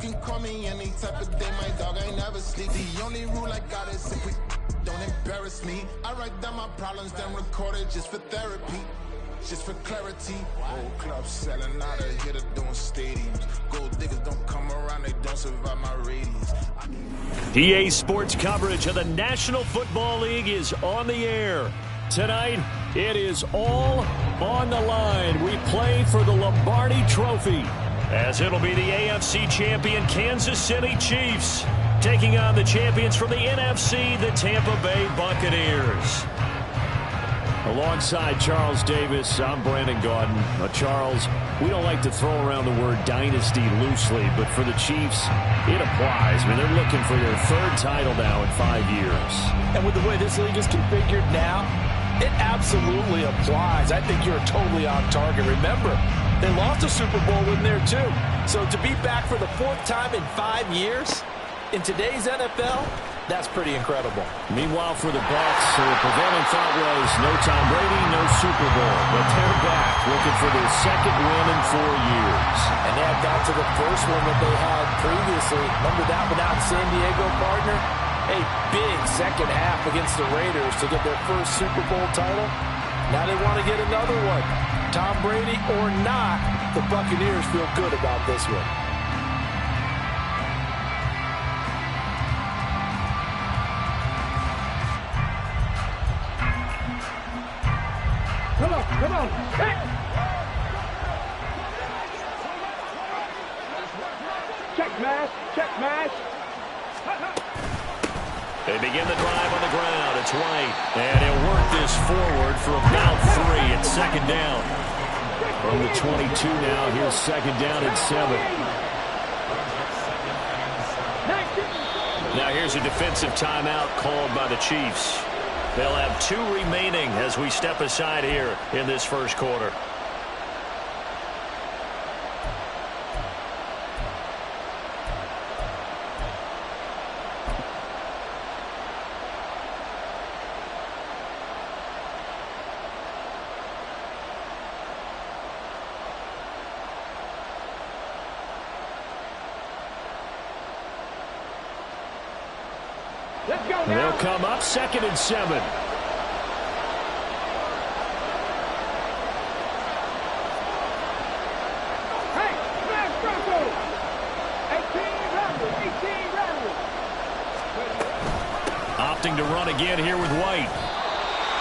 can call me any type of day, my dog, I never sleep. The only rule I got is if we don't embarrass me. I write down my problems, then record it just for therapy. Just for clarity, whole club selling out of here to doing stadiums. Gold diggers don't come around, they don't survive my ratings. EA Sports coverage of the National Football League is on the air. Tonight, it is all on the line. We play for the Lombardi Trophy, as it'll be the AFC champion Kansas City Chiefs taking on the champions from the NFC, the Tampa Bay Buccaneers. Alongside Charles Davis, I'm Brandon Gaudin. Charles, we don't like to throw around the word dynasty loosely, but for the Chiefs, it applies. I mean, they're looking for their third title now in 5 years. And with the way this league is configured now, it absolutely applies. I think you're totally on target. Remember, they lost a Super Bowl win there too. So to be back for the fourth time in 5 years, in today's NFL, that's pretty incredible. Meanwhile, for the Bucs, the prevailing thought was no Tom Brady, no Super Bowl. But they're back, looking for their second win in 4 years. And they had got to the first one that they had previously. Remember that one out in San Diego, partner? A big second half against the Raiders to get their first Super Bowl title. Now they want to get another one. Tom Brady or not, the Buccaneers feel good about this one. Come on. Hey. Check mash. They begin the drive on the ground. It's White. And he'll work this forward for about 3. It's second down. From the 22 now, here's second down and 7. Now here's a defensive timeout called by the Chiefs. They'll have 2 remaining as we step aside here in this first quarter. They'll come up second and 7. Opting to run again here with White.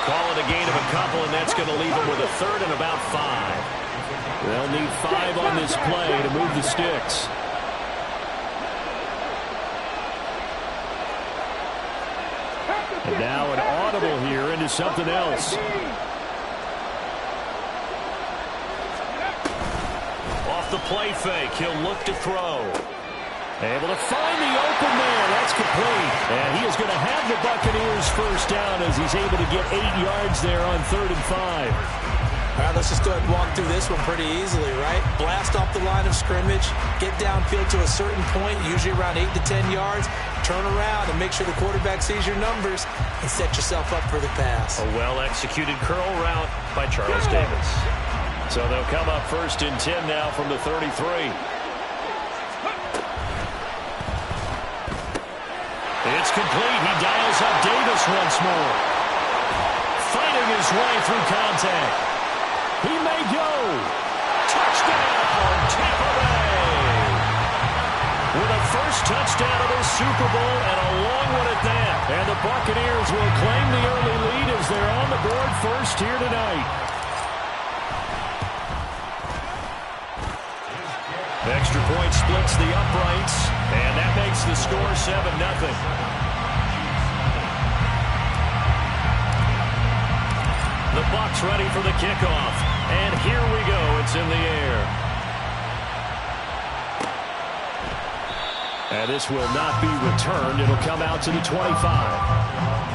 Call it a gain of a couple, and that's going to leave them with a third and about 5. They'll need 5 on this play to move the sticks. And now an audible here into something else. Off the play fake, he'll look to throw. Able to find the open man. That's complete. And he is going to have the Buccaneers first down as he's able to get 8 yards there on 3rd and 5. All right, let's just go ahead and walk through this one pretty easily, right? Blast off the line of scrimmage, get downfield to a certain point, usually around 8 to 10 yards, turn around and make sure the quarterback sees your numbers and set yourself up for the pass. A well-executed curl route by Charles Davis. So they'll come up 1st and 10 now from the 33. It's complete. He dials up Davis once more. Fighting his way through contact. He may go. Touchdown, Tampa Bay. With a first touchdown of this Super Bowl and a long one at that. And the Buccaneers will claim the early lead as they're on the board first here tonight. Extra point splits the uprights, and that makes the score 7-0. The Bucs ready for the kickoff. And here we go. It's in the air. And this will not be returned. It'll come out to the 25.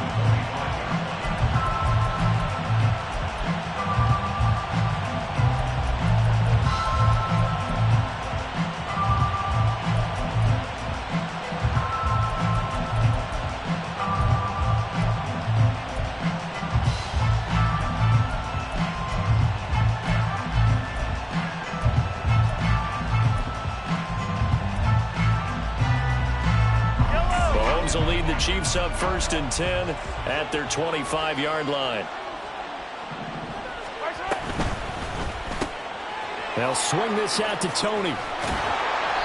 Bills will lead the Chiefs up 1st and 10 at their 25-yard line. They'll swing this out to Tony.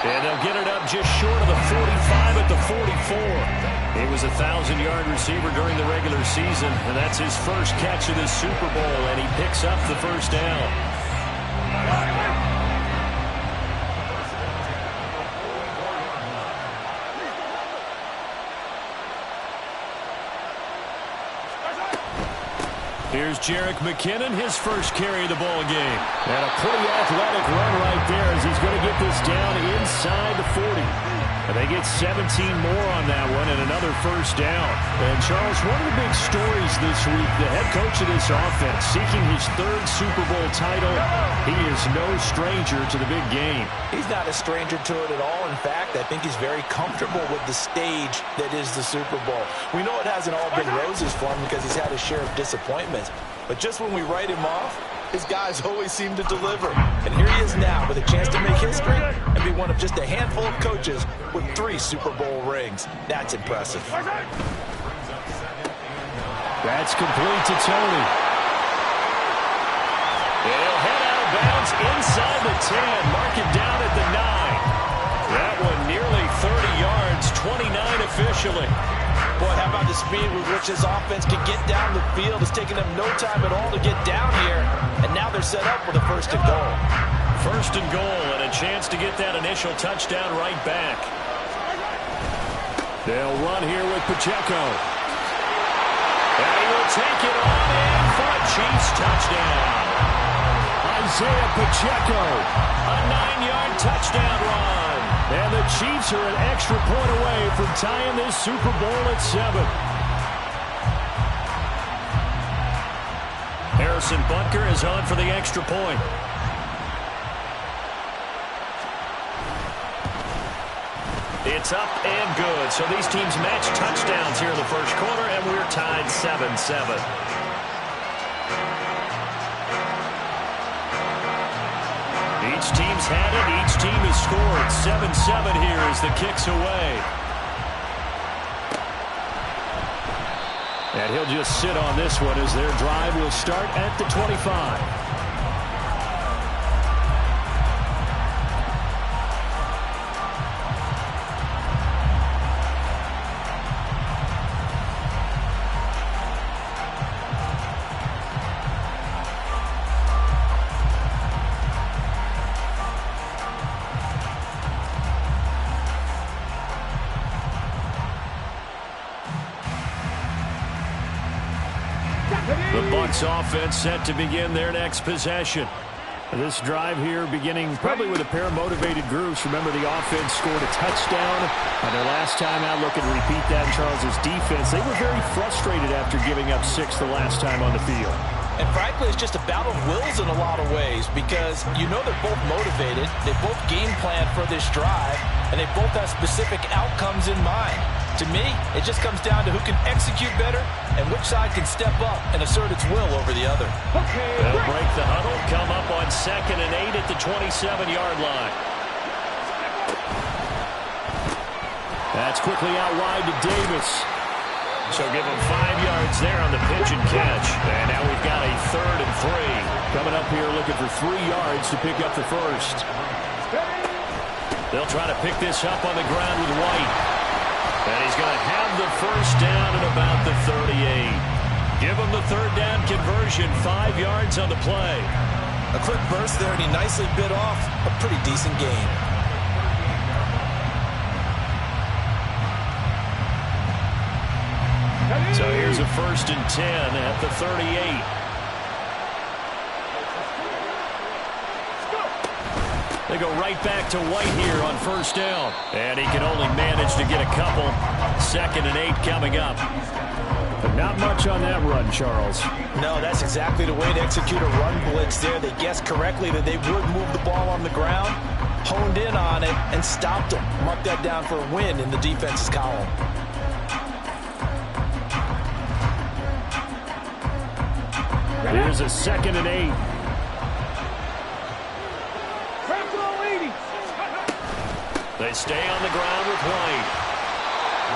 And they'll get it up just short of the 45 at the 44. He was a 1,000-yard receiver during the regular season, and that's his first catch of this Super Bowl, and he picks up the first down. Here's Jerick McKinnon, his first carry of the ball game. And a pretty athletic run right there as he's going to get this down inside the 40. And they get 17 more on that one and another first down. And, Charles, one of the big stories this week, the head coach of this offense seeking his 3rd Super Bowl title. He is no stranger to the big game. He's not a stranger to it at all. In fact, I think he's very comfortable with the stage that is the Super Bowl. We know it hasn't all been roses for him because he's had his share of disappointments. But just when we write him off, his guys always seem to deliver. And here he is now with a chance to make history and be one of just a handful of coaches with 3 Super Bowl rings. That's impressive. That's complete to Tony. And he'll head out of bounds inside the 10. Mark it down at the 9. That one nearly 30 yards, 29 officially. Boy, how about the speed with which this offense can get down the field? It's taken them no time at all to get down here. And now they're set up with a 1st and goal. 1st and goal and a chance to get that initial touchdown right back. They'll run here with Pacheco. And he will take it on in for a Chiefs touchdown. Isaiah Pacheco, a 9-yard touchdown run. And the Chiefs are an extra point away from tying this Super Bowl at 7. Harrison Butker is on for the extra point. It's up and good. So these teams match touchdowns here in the first quarter, and we're tied 7-7. Each team's had it. Each team has scored. 7-7 here as the kick's away. And he'll just sit on this one as their drive will start at the 25. The Bucs offense set to begin their next possession. This drive here beginning probably with a pair of motivated groups. Remember, the offense scored a touchdown on their last time out. Looking to repeat that in Charles's defense. They were very frustrated after giving up 6 the last time on the field. And frankly, it's just a battle of wills in a lot of ways because you know they're both motivated. They both game plan for this drive, and they both have specific outcomes in mind. To me, it just comes down to who can execute better and which side can step up and assert its will over the other. They'll break the huddle, come up on 2nd and 8 at the 27-yard line. That's quickly out wide to Davis. So give him 5 yards there on the pitch and catch. And now we've got a 3rd and 3. Coming up here looking for 3 yards to pick up the first. They'll try to pick this up on the ground with White. And he's going to have the first down at about the 38. Give him the 3rd down conversion, 5 yards on the play. A quick burst there, and he nicely bit off a pretty decent gain. So here's a 1st and 10 at the 38. They go right back to White here on 1st down. And he can only manage to get a couple. 2nd and 8 coming up. But not much on that run, Charles. No, that's exactly the way to execute a run blitz there. They guessed correctly that they would move the ball on the ground, honed in on it, and stopped them. Mark that down for a win in the defense's column. Here's a 2nd and 8. They stay on the ground with White.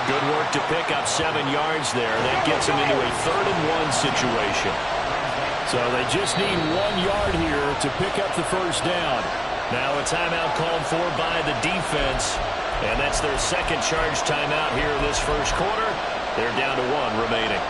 Good work to pick up 7 yards there. That gets them into a 3rd and 1 situation. So they just need 1 yard here to pick up the first down. Now a timeout called for by the defense. And that's their second charge timeout here in this first quarter. They're down to 1 remaining.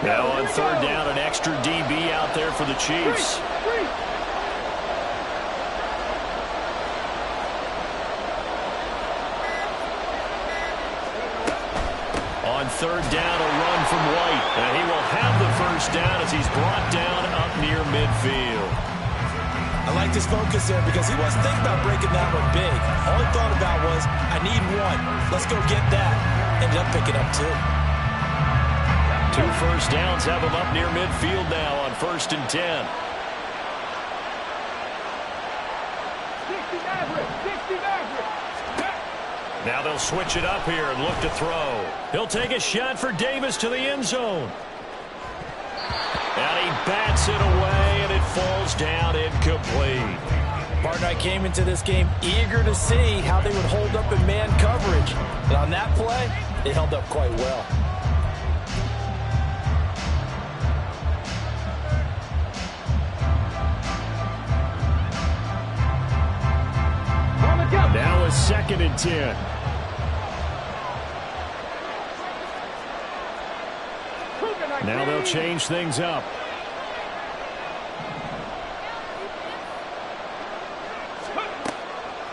Now on 3rd down, an extra DB out there for the Chiefs. On 3rd down, a run from White. And he will have the first down as he's brought down up near midfield. I like this focus there because he wasn't thinking about breaking that one big. All he thought about was, I need 1. Let's go get that. Ended up picking up 2. 2 first downs have him up near midfield now on 1st and 10. 60 average. Now they'll switch it up here and look to throw. He'll take a shot for Davis to the end zone. And he bats it away, and it falls down incomplete. Partner, I came into this game eager to see how they would hold up in man coverage. And on that play, they held up quite well. Now a 2nd and 10. Now they'll change things up.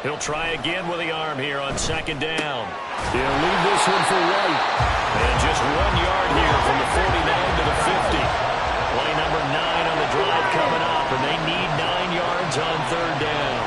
He'll try again with the arm here on 2nd down. He'll leave this one for White. And just 1 yard here from the 49 to the 50. Play number 9 on the drive coming up, and they need 9 yards on 3rd down.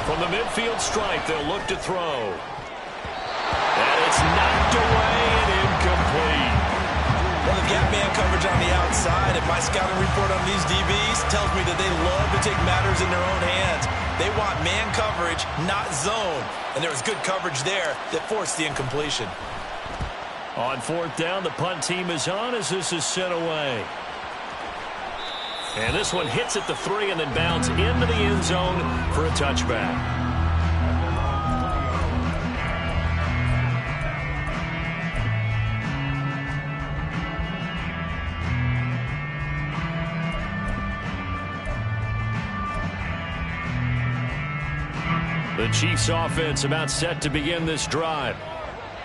From the midfield stripe, they'll look to throw. And it's knocked away and incomplete. Well, they've got man coverage on the outside, and my scouting report on these DBs tells me that they love to take matters in their own hands. They want man coverage, not zone. And there was good coverage there that forced the incompletion. On 4th down, the punt team is on as this is sent away. And this one hits at the 3 and then bounds into the end zone for a touchback. The Chiefs offense about set to begin this drive.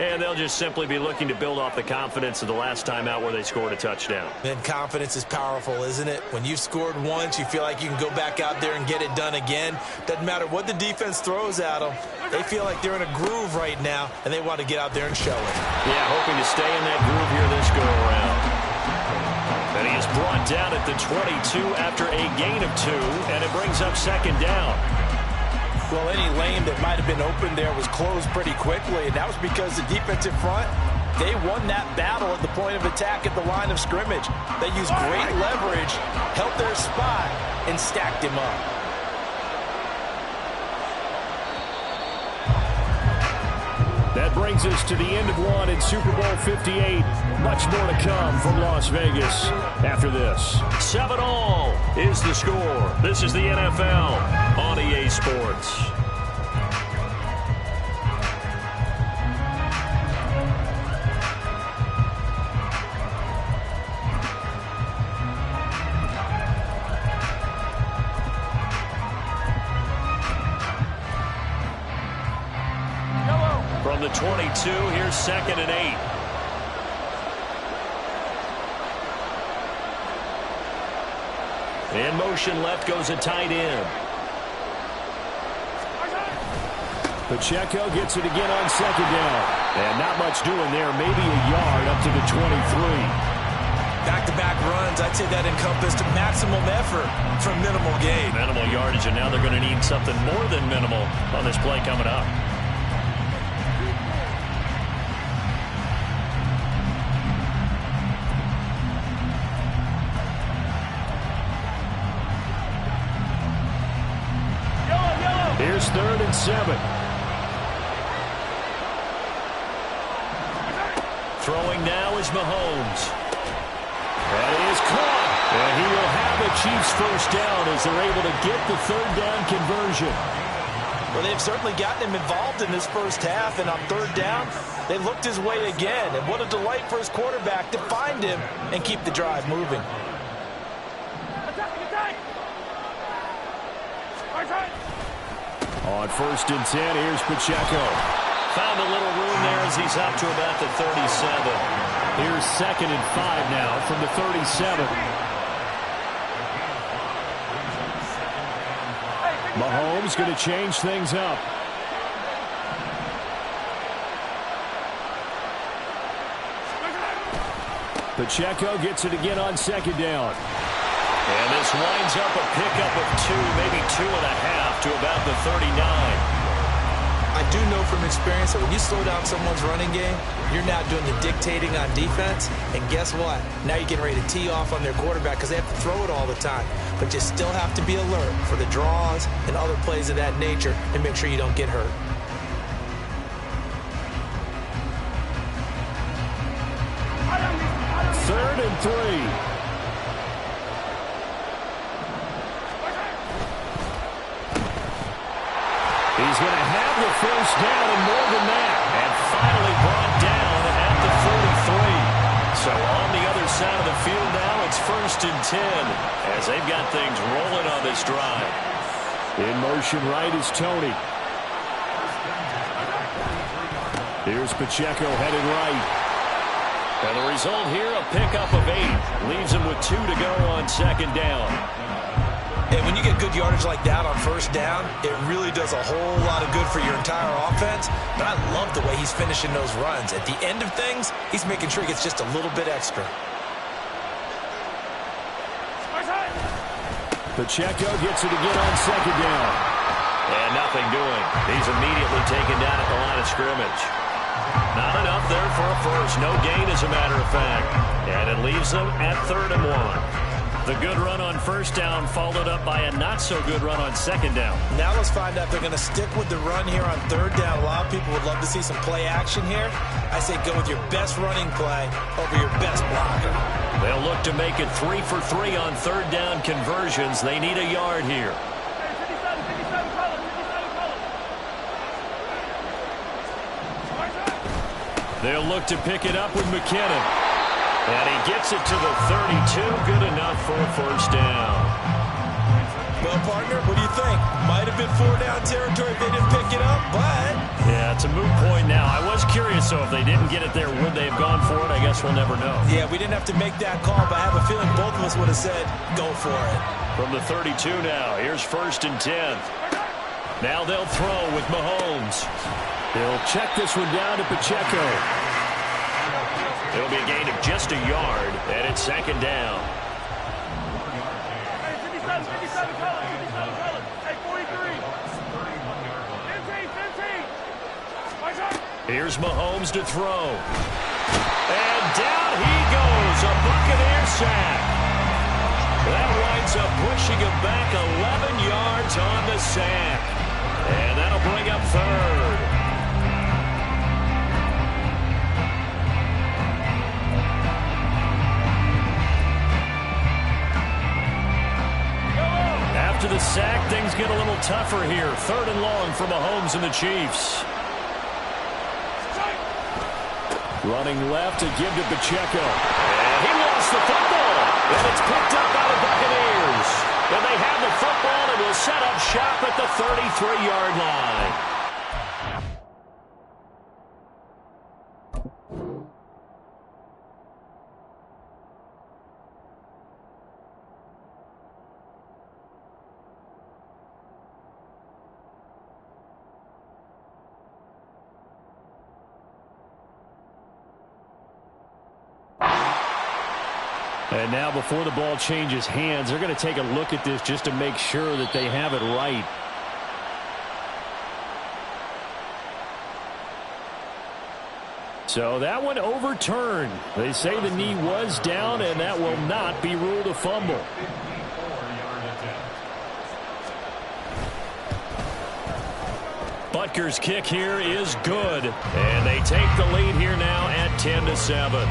And they'll just simply be looking to build off the confidence of the last time out where they scored a touchdown. Man, confidence is powerful, isn't it? When you've scored once, you feel like you can go back out there and get it done again. Doesn't matter what the defense throws at them. They feel like they're in a groove right now, and they want to get out there and show it. Yeah, hoping to stay in that groove here this go-around. And he is brought down at the 22 after a gain of 2, and it brings up 2nd down. Well, any lane that might have been open there was closed pretty quickly, and that was because the defensive front, they won that battle at the point of attack at the line of scrimmage. They used great leverage, held their spot, and stacked him up. That brings us to the end of one in Super Bowl 58. Much more to come from Las Vegas after this. 7-all is the score. This is the NFL on EA Sports. From the 22, here's 2nd and 8. In motion left goes a tight end. Pacheco gets it again on 2nd down. And not much doing there, maybe a yard up to the 23. Back-to-back runs, I'd say that encompassed maximum effort for minimal gain. Minimal yardage, and now they're going to need something more than minimal on this play coming up. Here's 3rd and 7. Throwing now is Mahomes. That is caught. And he will have the Chiefs first down as they're able to get the 3rd down conversion. Well, they've certainly gotten him involved in this first half, and on 3rd down, they looked his way again. And what a delight for his quarterback to find him and keep the drive moving. On 1st and 10, here's Pacheco. Found a little room there as he's up to about the 37. Here's 2nd and 5 now from the 37. Mahomes going to change things up. Pacheco gets it again on 2nd down. And this winds up a pickup of 2, maybe 2.5 to about the 39. I do know from experience that when you slow down someone's running game, you're now doing the dictating on defense. And guess what? Now you're getting ready to tee off on their quarterback because they have to throw it all the time. But you still have to be alert for the draws and other plays of that nature and make sure you don't get hurt. Third and 3. He's going to have the first down and more than that. And finally brought down at the 43. So on the other side of the field now, it's 1st and 10 as they've got things rolling on this drive. In motion right is Tony. Here's Pacheco headed right. And the result here, a pickup of 8. Leaves him with 2 to go on 2nd down. And when you get good yardage like that on 1st down, it really does a whole lot of good for your entire offense. But I love the way he's finishing those runs. At the end of things, he's making sure he gets just a little bit extra. Pacheco gets it again on 2nd down. And nothing doing. He's immediately taken down at the line of scrimmage. Not enough there for a first. No gain, as a matter of fact. And it leaves them at 3rd and 1. The good run on 1st down followed up by a not-so-good run on 2nd down. Now let's find out if they're going to stick with the run here on 3rd down. A lot of people would love to see some play action here. I say go with your best running play over your best blocker. They'll look to make it 3 for 3 on 3rd down conversions. They need a yard here. They'll look to pick it up with McKinnon. And he gets it to the 32. Good enough for a first down. Well, partner, what do you think? Might have been 4-down territory if they didn't pick it up, but... Yeah, it's a moot point now. I was curious, so if they didn't get it there, would they have gone for it? I guess we'll never know. Yeah, we didn't have to make that call, but I have a feeling both of us would have said, go for it. From the 32 now, here's 1st and 10. Now they'll throw with Mahomes. He'll check this one down to Pacheco. It'll be a gain of just a yard, and it's 2nd down. Here's Mahomes to throw. And down he goes, a Buccaneer sack. That winds up pushing him back 11 yards on the sack. And that'll bring up 3rd. After the sack, things get a little tougher here. 3rd and long for Mahomes and the Chiefs. Running left to give to Pacheco. And he lost the football. And it's picked up by the Buccaneers. And they have the football and will set up shop at the 33-yard line. And now before the ball changes hands, they're going to take a look at this just to make sure that they have it right. So that one overturned. They say the knee was down, and that will not be ruled a fumble. Butker's kick here is good. And they take the lead here now at 10-7.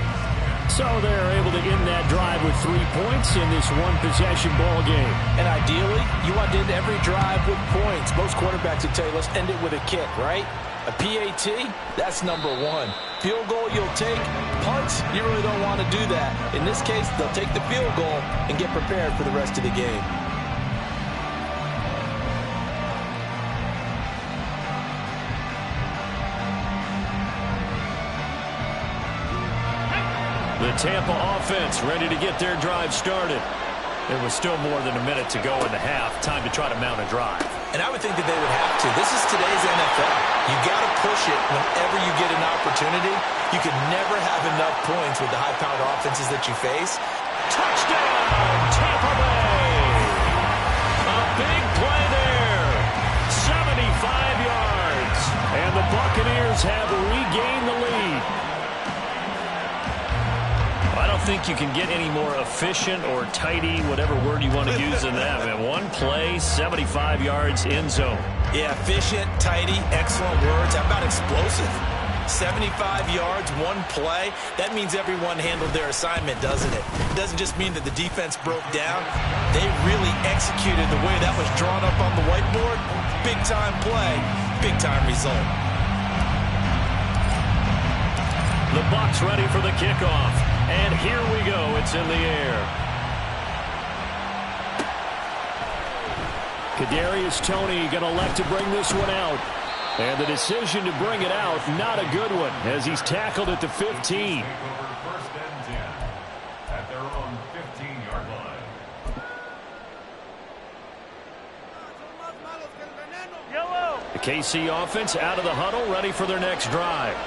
So they're able to end that drive with 3 points in this one-possession ball game. And ideally, you want to end every drive with points. Most quarterbacks would tell you, let's end it with a kick, right? A PAT, that's number one. Field goal you'll take. Punts, you really don't want to do that. In this case, they'll take the field goal and get prepared for the rest of the game. The Tampa offense ready to get their drive started. There was still more than a minute to go in the half. Time to try to mount a drive. And I would think that they would have to. This is today's NFL. You got to push it whenever you get an opportunity. You can never have enough points with the high-powered offenses that you face. Touchdown, Tampa Bay! A big play there. 75 yards. And the Buccaneers have regained the lead. I don't think you can get any more efficient or tidy, whatever word you want to use in that. Man, one play, 75 yards, end zone. Yeah, efficient, tidy, excellent words. How about explosive? 75 yards, one play. That means everyone handled their assignment, doesn't it? It doesn't just mean that the defense broke down. They really executed the way that was drawn up on the whiteboard. Big-time play, big-time result. The Bucs ready for the kickoff. And here we go. It's in the air. Kadarius Toney going to elect to bring this one out. And the decision to bring it out, not a good one, as he's tackled at the 15. First and 10 at their own 15-yard line. The KC offense out of the huddle, ready for their next drive.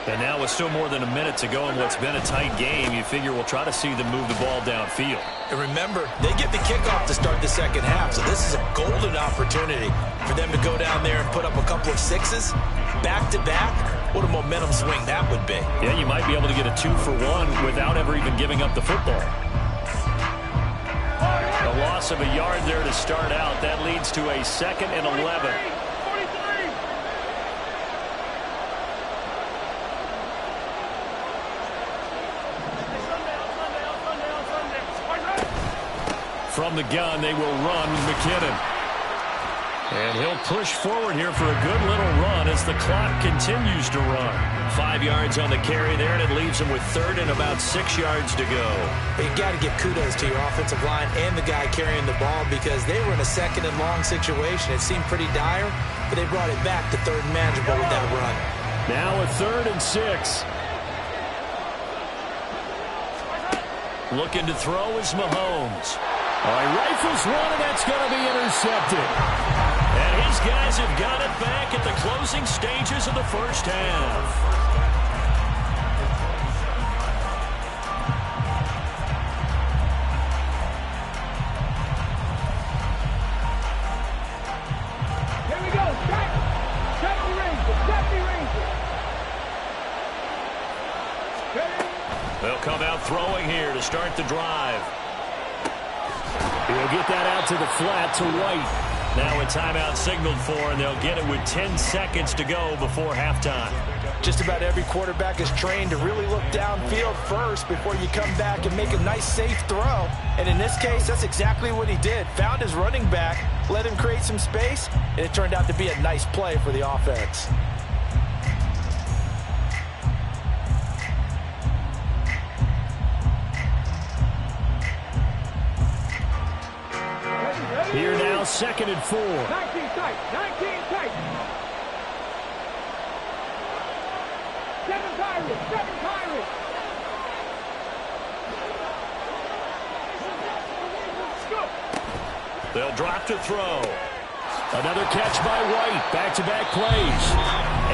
And now with still more than a minute to go in what's been a tight game, you figure we'll try to see them move the ball downfield. And remember, they get the kickoff to start the second half, so this is a golden opportunity for them to go down there and put up a couple of sixes back-to-back. What a momentum swing that would be. Yeah, you might be able to get a 2-for-1 without ever even giving up the football. A loss of a yard there to start out. That leads to a 2nd and 11. From the gun, they will run with McKinnon. And he'll push forward here for a good little run as the clock continues to run. 5 yards on the carry there, and it leaves him with 3rd and about 6 yards to go. You got to give kudos to your offensive line and the guy carrying the ball because they were in a 2nd and long situation. It seemed pretty dire, but they brought it back to 3rd and manageable with that run. Now a 3rd and 6. Looking to throw is Mahomes. All right, rifles one, and that's going to be intercepted. And his guys have got it back at the closing stages of the first half. Here we go. Safety Ranger. They'll come out throwing here to start the drive. He'll get that out to the flat to White. Now a timeout signaled for, and they'll get it with 10 seconds to go before halftime. Just about every quarterback is trained to really look downfield first before you come back and make a nice, safe throw. And in this case, that's exactly what he did. Found his running back, let him create some space, and it turned out to be a nice play for the offense. Here now, 2nd and 4. 19 tight. 19 tight. 7 Pirates. 7 Pirates. They'll drop to throw. Another catch by White. Back-to-back plays.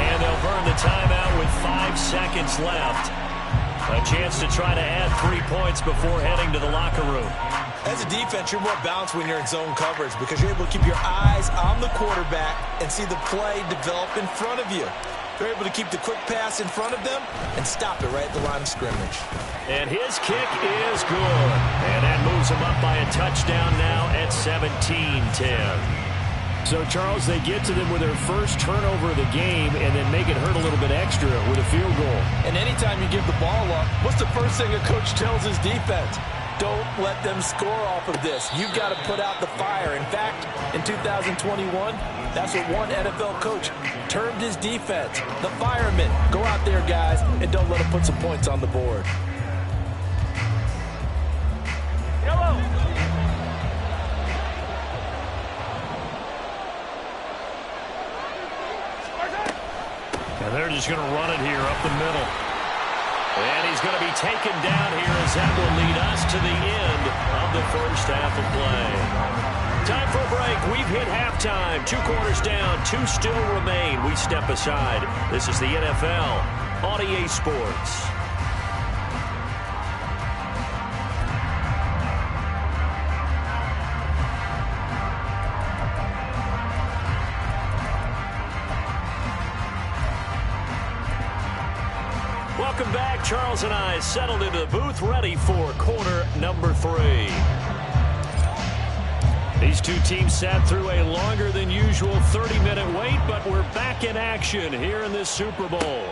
And they'll burn the timeout with 5 seconds left. A chance to try to add 3 points before heading to the locker room. As a defense, you're more balanced when you're in zone coverage because you're able to keep your eyes on the quarterback and see the play develop in front of you. They're able to keep the quick pass in front of them and stop it right at the line of scrimmage. And his kick is good. And that moves him up by a touchdown now at 17-10. So, Charles, they get to them with their first turnover of the game and then make it hurt a little bit extra with a field goal. And anytime you give the ball up, what's the first thing a coach tells his defense? Don't let them score off of this. You've got to put out the fire. In fact, in 2021, that's what one NFL coach termed his defense. The firemen. Go out there, guys, and don't let them put some points on the board. Yellow. And they're just going to run it here up the middle. And he's going to be taken down here as that will lead us to the end of the first half of play. Time for a break. We've hit halftime. 2 quarters down, 2 still remain. We step aside. This is the NFL on EA Sports. Welcome back. Charles and I settled into the booth, ready for quarter number 3. These two teams sat through a longer than usual 30-minute wait, but we're back in action here in this Super Bowl.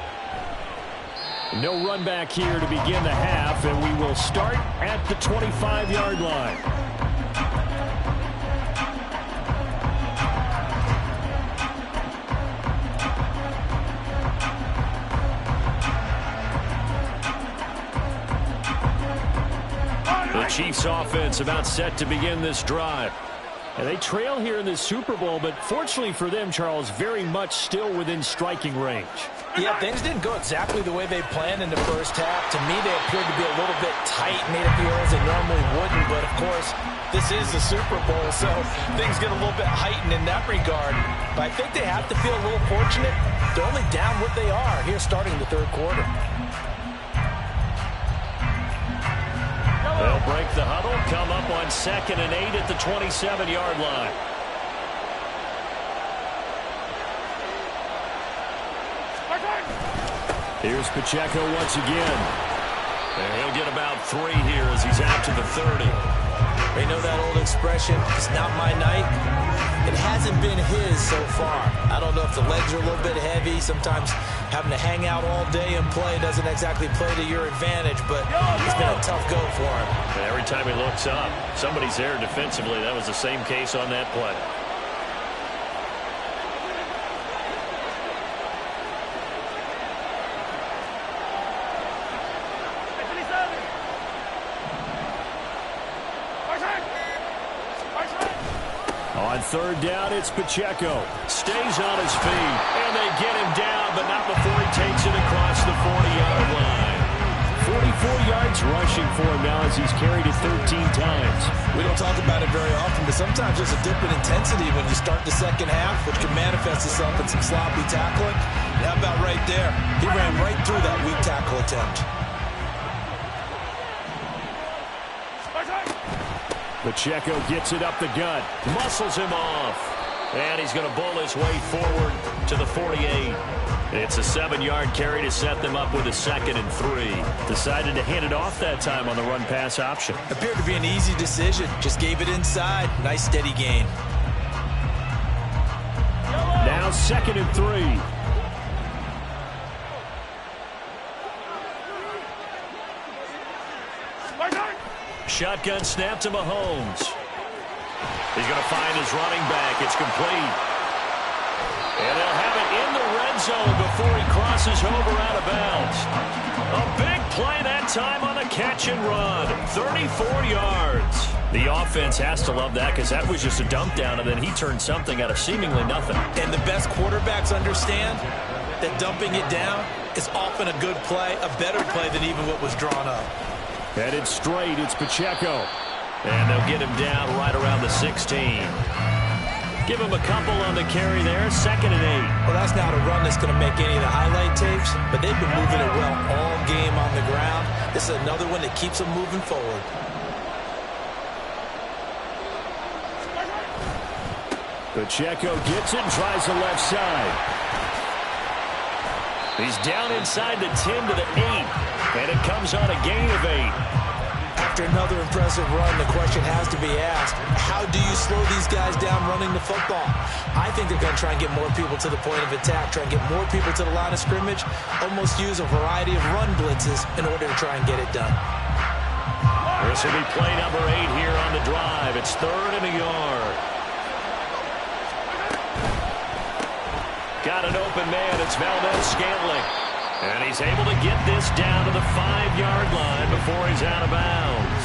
No run back here to begin the half, and we will start at the 25-yard line. Chiefs offense about set to begin this drive. And they trail here in this Super Bowl, but fortunately for them, Charles, very much still within striking range. Yeah, things didn't go exactly the way they planned in the first half. To me, they appeared to be a little bit tight, made a few errors they normally wouldn't. But, of course, this is the Super Bowl, so things get a little bit heightened in that regard. But I think they have to feel a little fortunate. They're only down what they are here starting the third quarter. They'll break the huddle, come up on 2nd and 8 at the 27-yard line. Here's Pacheco once again. And he'll get about 3 here as he's out to the 30. They know that old expression, it's not my night. It hasn't been his so far. I don't know if the legs are a little bit heavy. Sometimes having to hang out all day and play doesn't exactly play to your advantage, but it's been a tough go for him. And every time he looks up, somebody's there defensively. That was the same case on that play. On 3rd down, it's Pacheco. Stays on his feet, and they get him down, but not before he takes it across the 40-yard line. 44 yards rushing for him now as he's carried it 13 times. We don't talk about it very often, but sometimes there's a dip in intensity when you start the second half, which can manifest itself in some sloppy tackling. How about right there? He ran right through that weak tackle attempt. Pacheco gets it up the gut, muscles him off, and he's going to bull his way forward to the 48. It's a 7-yard carry to set them up with a 2nd and 3. Decided to hand it off that time on the run-pass option. Appeared to be an easy decision. Just gave it inside. Nice steady gain. Now 2nd and 3. Shotgun snap to Mahomes. He's going to find his running back. It's complete. And they'll have it in the red zone before he crosses over out of bounds. A big play that time on the catch and run. 34 yards. The offense has to love that because that was just a dump down, and then he turned something out of seemingly nothing. And the best quarterbacks understand that dumping it down is often a good play, a better play than even what was drawn up. Headed straight, it's Pacheco. And they'll get him down right around the 16. Give him a couple on the carry there. 2nd and 8. Well, that's not a run that's going to make any of the highlight tapes, but they've been moving it well all game on the ground. This is another one that keeps them moving forward. Pacheco gets it and tries the left side. He's down inside the 10 to the 8, and it comes on a gain of 8. After another impressive run, the question has to be asked, how do you slow these guys down running the football? I think they're going to try and get more people to the point of attack, try and get more people to the line of scrimmage, almost use a variety of run blitzes in order to try and get it done. This will be play number 8 here on the drive. It's 3rd and a yard. Got an open man. It's Valdez-Scantling. And he's able to get this down to the 5-yard line before he's out of bounds.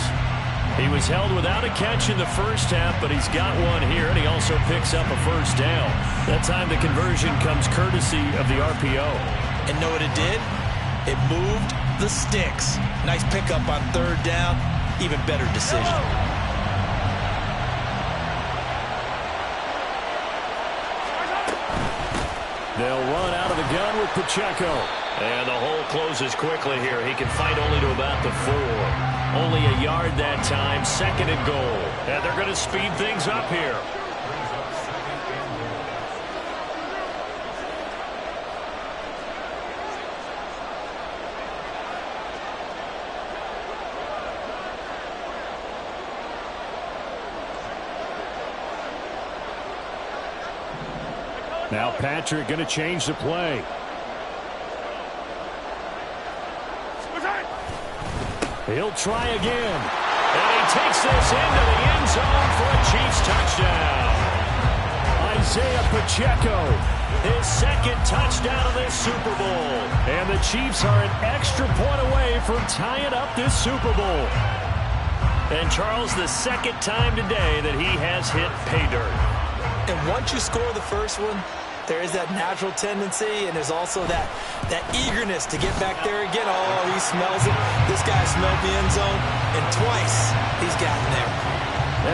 He was held without a catch in the first half, but he's got one here, and he also picks up a first down. That time the conversion comes courtesy of the RPO. And know what it did? It moved the sticks. Nice pickup on 3rd down. Even better decision. They'll run out of the gun with Pacheco. And the hole closes quickly here. He can fight only to about the 4. Only a yard that time. 2nd and goal. And they're going to speed things up here. Now Patrick going to change the play. He'll try again. And he takes this into the end zone for a Chiefs touchdown. Isaiah Pacheco, his 2nd touchdown of this Super Bowl. And the Chiefs are an extra point away from tying up this Super Bowl. And Charles, the 2nd time today that he has hit pay dirt. And once you score the first one, there is that natural tendency, and there's also that eagerness to get back there again. Oh, he smells it. This guy smelled the end zone, and twice he's gotten there.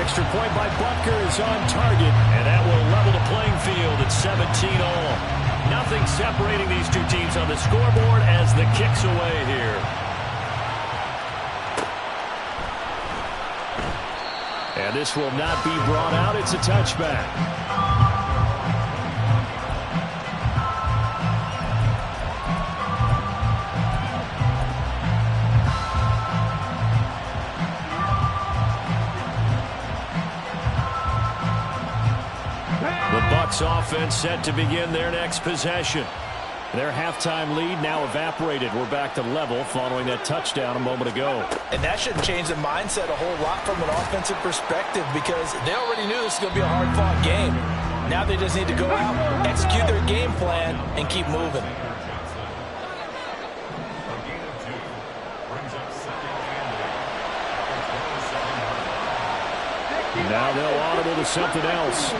Extra point by Butker is on target, and that will level the playing field at 17 all. Nothing separating these two teams on the scoreboard as the kick's away here. And this will not be brought out. It's a touchback. Offense set to begin their next possession. Their halftime lead now evaporated. We're back to level following that touchdown a moment ago. And that shouldn't change the mindset a whole lot from an offensive perspective because they already knew this was going to be a hard-fought game. Now they just need to go out, execute their game plan, and keep moving. Now they'll audible to something else.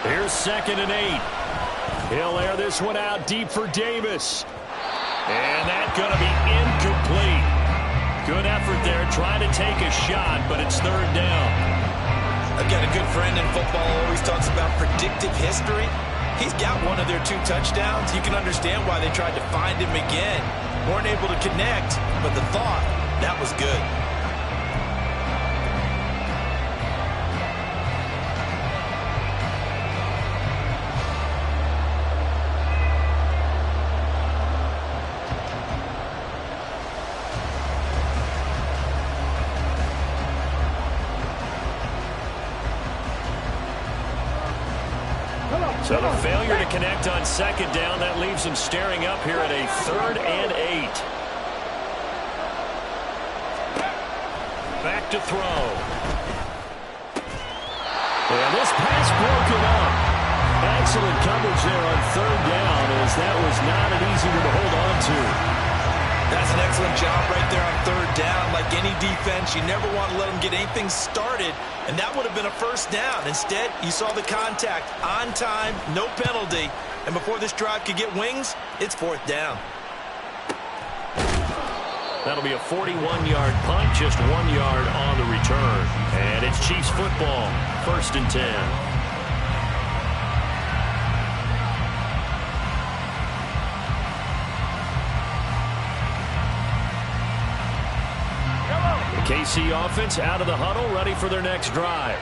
Here's 2nd and 8. He'll air this one out deep for Davis. And that's going to be incomplete. Good effort there trying to take a shot, but it's 3rd down. I've got a good friend in football who always talks about predictive history. He's got one of their 2 touchdowns. You can understand why they tried to find him again. Weren't able to connect, but the thought, that was good. So the failure to connect on 2nd down, that leaves them staring up here at a 3rd and 8. Back to throw. And this pass broken up. Excellent coverage there on 3rd down as that was not an easy one to hold on to. That's an excellent job right there on 3rd down. Like any defense, you never want to let them get anything started, and that would have been a first down. Instead, you saw the contact on time, no penalty, and before this drive could get wings, it's 4th down. That'll be a 41-yard punt, just 1 yard on the return. And it's Chiefs football, 1st and 10. KC offense out of the huddle, ready for their next drive.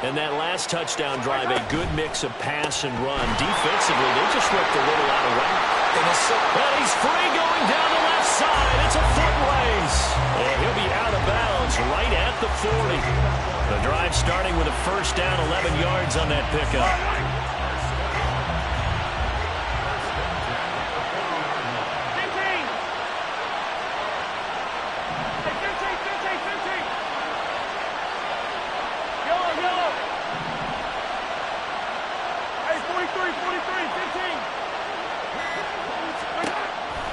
And that last touchdown drive, a good mix of pass and run. Defensively, they just looked a little out of whack. And he's free going down the left side. It's a foot race. And he'll be out of bounds right at the 40. The drive starting with a first down, 11 yards on that pickup.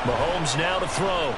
Mahomes now to throw.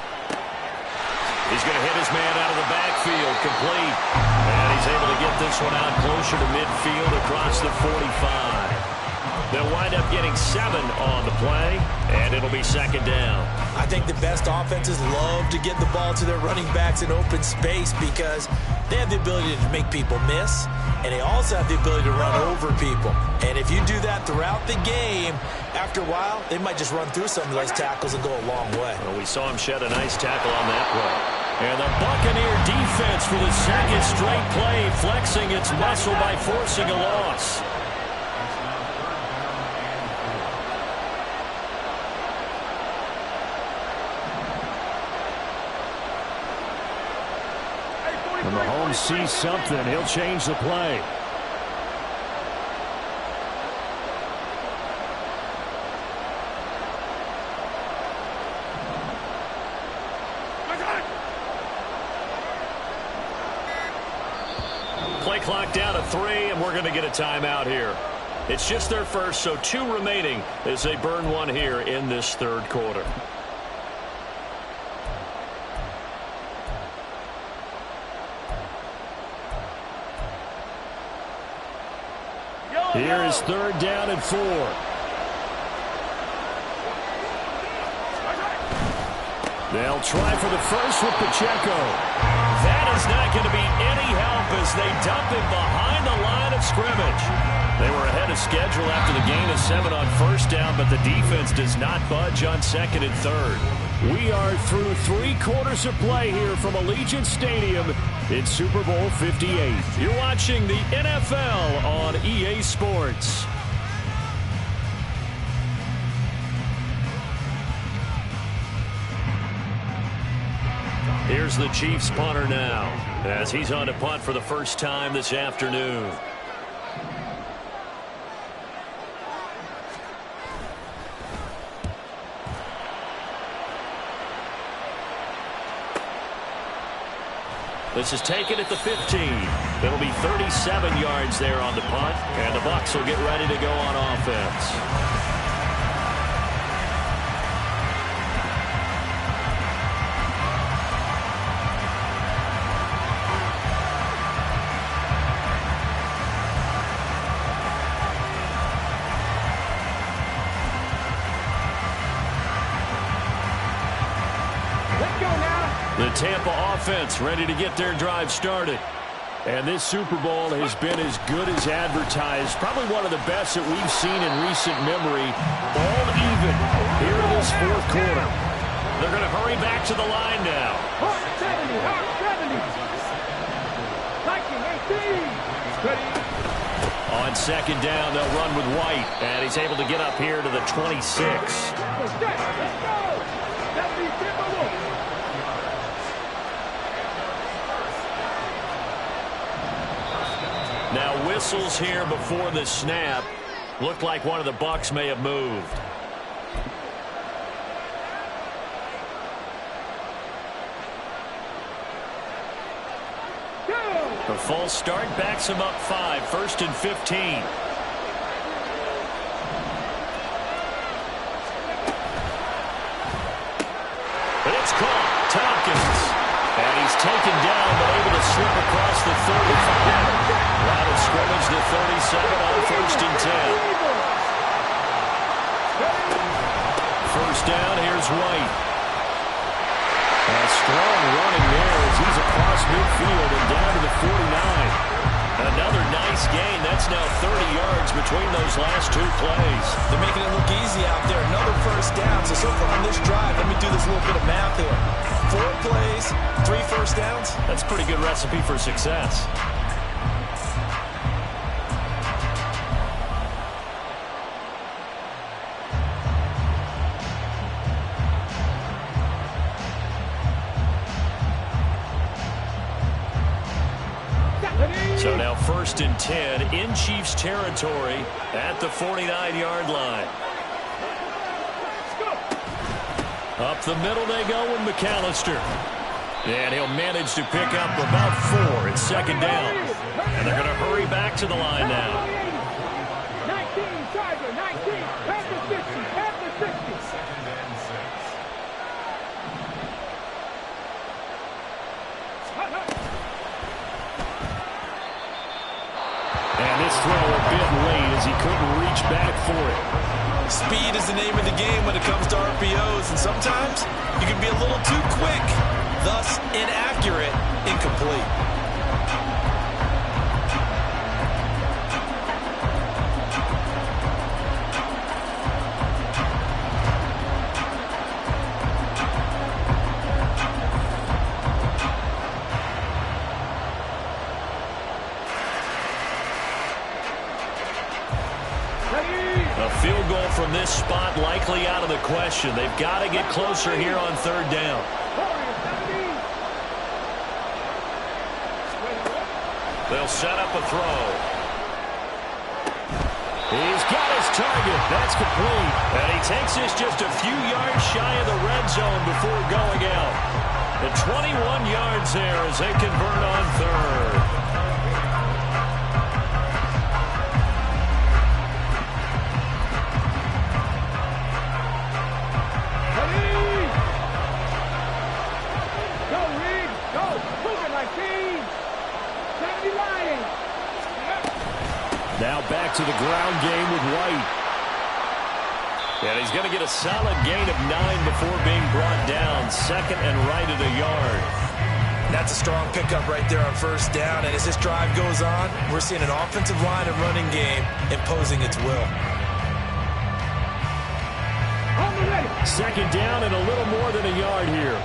He's going to hit his man out of the backfield, complete. And he's able to get this one out closer to midfield across the 45. They'll wind up getting 7 on the play, and it'll be 2nd down. I think the best offenses love to get the ball to their running backs in open space because they have the ability to make people miss, and they also have the ability to run over people. And if you do that throughout the game, after a while, they might just run through some of those tackles and go a long way. Well, we saw him shed a nice tackle on that play. And the Buccaneer defense for the 2nd straight play, flexing its muscle by forcing a loss. When Mahomes sees something, he'll change the play. Play clock down to 3, and we're going to get a timeout here. It's just their first, so 2 remaining as they burn one here in this 3rd quarter. Here is 3rd down and 4. They'll try for the first with Pacheco. That is not going to be any help as they dump him behind the line of scrimmage. They were ahead of schedule after the gain of 7 on 1st down, but the defense does not budge on 2nd and 3rd. We are through 3 quarters of play here from Allegiant Stadium. It's Super Bowl 58. You're watching the NFL on EA Sports. Here's the Chiefs punter now as he's on to punt for the first time this afternoon. This is taken at the 15. It'll be 37 yards there on the punt, and the Bucs will get ready to go on offense. The Tampa offense ready to get their drive started. And this Super Bowl has been as good as advertised. Probably one of the best that we've seen in recent memory. All even here in this 4th quarter. They're going to hurry back to the line now. On 2nd down, they'll run with White. And he's able to get up here to the 26. Now whistles here before the snap. Looked like one of the Bucs may have moved. The false start backs him up 5. 1st and 15. And it's caught. Tompkins. And he's taken down, but able to slip across the 35. Line of scrimmage, the 37 on 1st and 10. First down, here's White. And strong running there as he's across midfield and down to the 49. Another nice gain. That's now 30 yards between those last two plays. They're making it look easy out there. Another first down. So far on this drive, let me do this little bit of math here. 4 plays, 3 first downs. That's a pretty good recipe for success. So now 1st and 10 in Chiefs territory at the 49-yard line. Up the middle they go with McAllister. And he'll manage to pick up about 4. It's 2nd down. And they're going to hurry back to the line now. 19, Tiger, 19, Panther 60, Panther 60. 2nd and 6. And this throw a bit late as he couldn't reach back for it. Speed is the name of the game when it comes to RPOs, and sometimes you can be a little too quick, thus inaccurate, incomplete. A field goal from this spot likely out of the question. They've got to get closer here on 3rd down. They'll set up a throw. He's got his target. That's complete. And he takes this just a few yards shy of the red zone before going out. And 21 yards there as they convert on 3rd. Now back to the ground game with White. And he's going to get a solid gain of 9 before being brought down. 2nd and right at a yard. That's a strong pickup right there on 1st down. And as this drive goes on, we're seeing an offensive line and running game imposing its will. 2nd down and a little more than a yard here.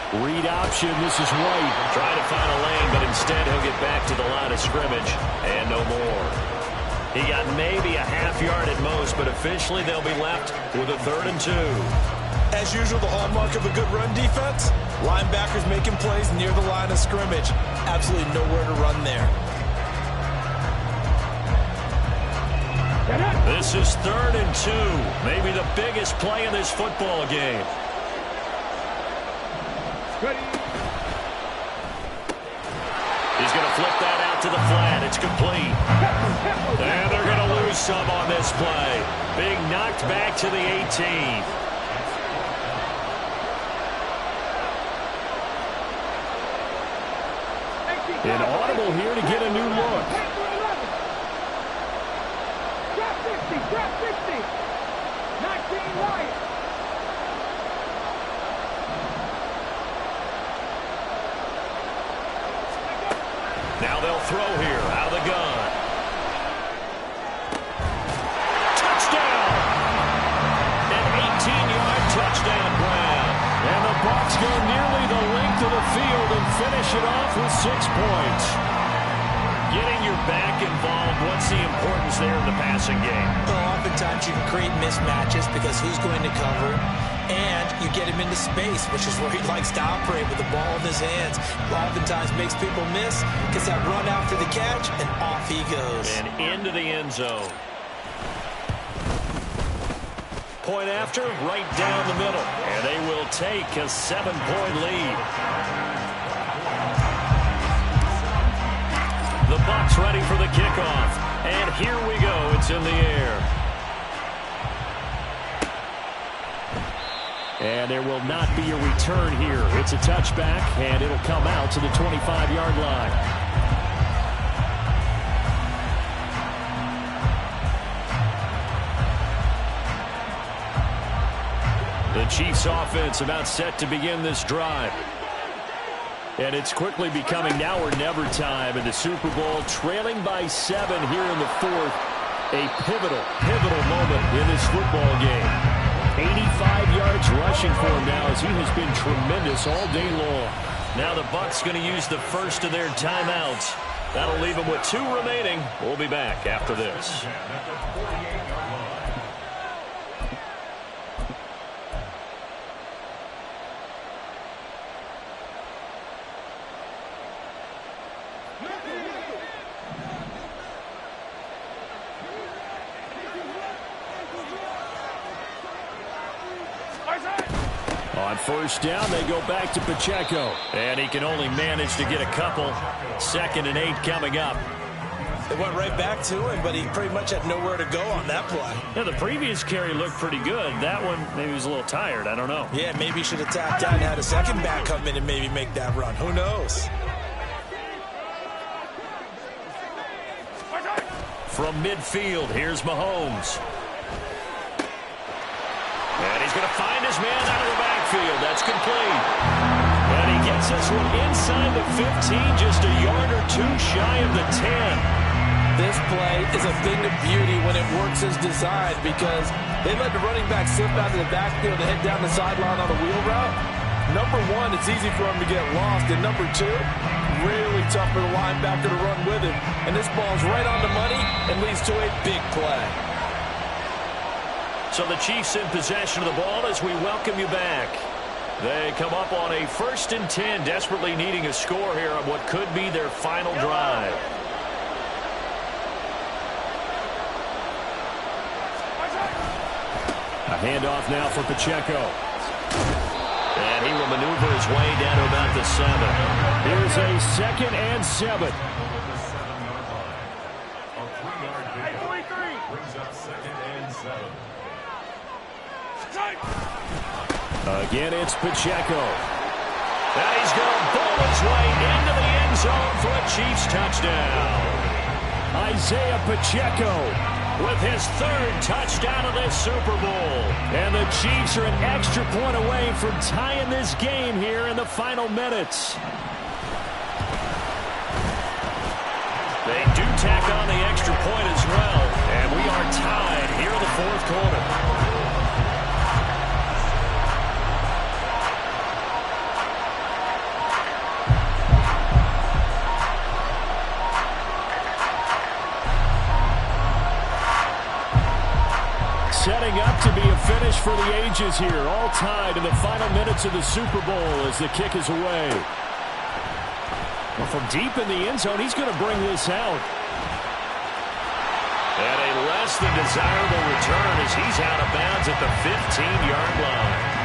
Read option, this is White. Trying to find a lane, but instead he'll get back to the line of scrimmage. And no more. He got maybe a half yard at most, but officially they'll be left with a 3rd and 2. As usual, the hallmark of a good run defense, linebackers making plays near the line of scrimmage. Absolutely nowhere to run there. This is 3rd and 2. Maybe the biggest play in this football game. Ready. He's going to flip that out to the flat. It's complete. And they're going to lose some on this play. Being knocked back to the 18. An audible here to get a new look. Drop 60, drop 60. 19 right. Now they'll throw here out of the gun. Touchdown! An 18-yard touchdown grab. And the Bucs go nearly the length of the field and finish it off with 6 points. Getting your back involved, what's the importance there in the passing game? Well, oftentimes you can create mismatches because who's going to cover, and you get him into space, which is where he likes to operate with the ball in his hands. Oftentimes makes people miss, gets that run after the catch, and off he goes. And into the end zone. Point after, right down the middle. And they will take a 7-point lead. The Bucs ready for the kickoff. And here we go. It's in the air. And there will not be a return here. It's a touchback, and it'll come out to the 25-yard line. Chiefs offense about set to begin this drive. And it's quickly becoming now or never time in the Super Bowl, trailing by 7 here in the fourth. A pivotal moment in this football game. 85 yards rushing for him now as he has been tremendous all day long. Now the Bucs going to use the first of their timeouts. That'll leave them with 2 remaining. We'll be back after this. On first down, they go back to Pacheco. And he can only manage to get a couple. 2nd and 8 coming up. They went right back to him, but he pretty much had nowhere to go on that play. Yeah, the previous carry looked pretty good. That one, maybe he was a little tired. I don't know. Yeah, maybe he should have tapped out and had a second back come in and maybe make that run. Who knows? From midfield, here's Mahomes. And he's going to find his man out of the backfield. That's complete. And he gets this one inside the 15, just a yard or 2 shy of the 10. This play is a thing of beauty when it works as designed because they let the running back slip out of the backfield and head down the sideline on a wheel route. Number 1, it's easy for him to get lost. And number 2, really tough for the linebacker to run with him. And this ball's right on the money and leads to a big play. So the Chiefs in possession of the ball as we welcome you back. They come up on a 1st and 10, desperately needing a score here on what could be their final drive. A handoff now for Pacheco. And he will maneuver his way down to about the 7. Here's a 2nd and 7. A 3-yard gain. Brings up 2nd and 7. Again, it's Pacheco. And he's going to bowl his way into the end zone for a Chiefs touchdown. Isaiah Pacheco with his 3rd touchdown of this Super Bowl. And the Chiefs are an extra point away from tying this game here in the final minutes. They do tack on the extra point as well. And we are tied here in the 4th quarter. Setting up to be a finish for the ages here. All tied in the final minutes of the Super Bowl as the kick is away. Well, from deep in the end zone, he's going to bring this out. And a less than desirable return as he's out of bounds at the 15-yard line.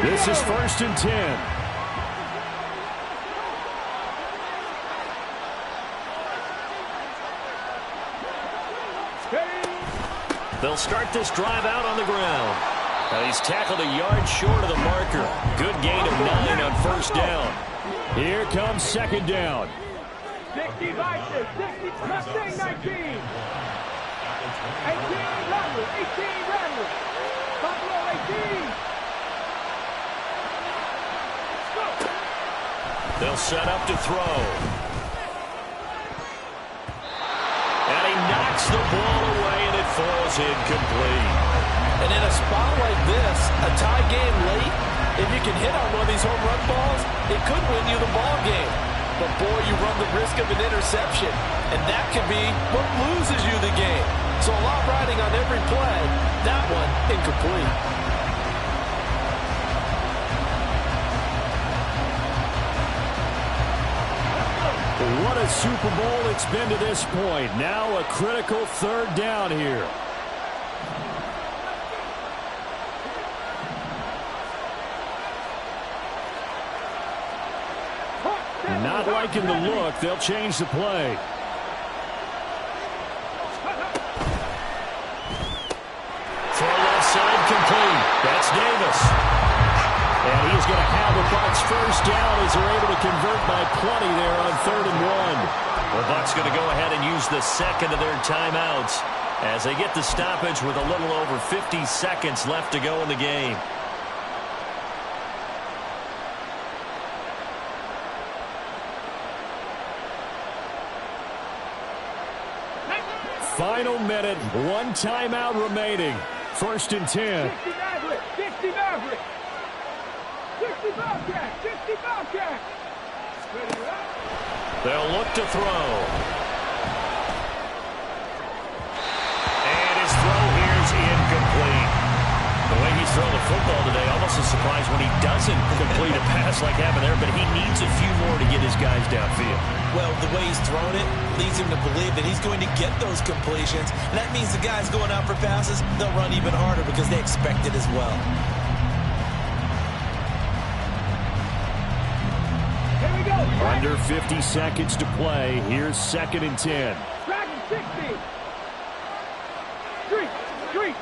This is 1st and 10. They'll start this drive out on the ground. Now he's tackled a yard short of the marker. Good gain of 9 on 1st down. Here comes 2nd down. 60 Vikings, 60, Mustang 19. 18 Rattlers, 18 Rattlers. Buffalo 18. They'll set up to throw. And he knocks the ball away, and it falls incomplete. And in a spot like this, a tie game late, if you can hit on one of these home run balls, it could win you the ball game. But, boy, you run the risk of an interception, and that could be what loses you the game. So a lot riding on every play. That one, incomplete. What a Super Bowl it's been to this point. Now a critical 3rd down here. Not liking the look. They'll change the play. Davis. And he's going to have the Bucs first down as they're able to convert by plenty there on 3rd and 1. The Bucs going to go ahead and use the second of their timeouts as they get the stoppage with a little over 50 seconds left to go in the game. Final minute, 1 timeout remaining. 1st and 10. 60 Maverick, 60 Maverick. 60 Bobcat, 60 Bobcat. They'll look to throw. And his throw here's incomplete. The way he's thrown the football today, almost a surprise when he doesn't complete a pass like happened there, but he needs a few more to get his guys downfield. Well, the way he's thrown it leads him to believe that he's going to get those completions. And that means the guys going out for passes, they'll run even harder because they expect it as well. Here we go. Under 50 seconds to play. Here's 2nd and 10. Dragon 60. Street.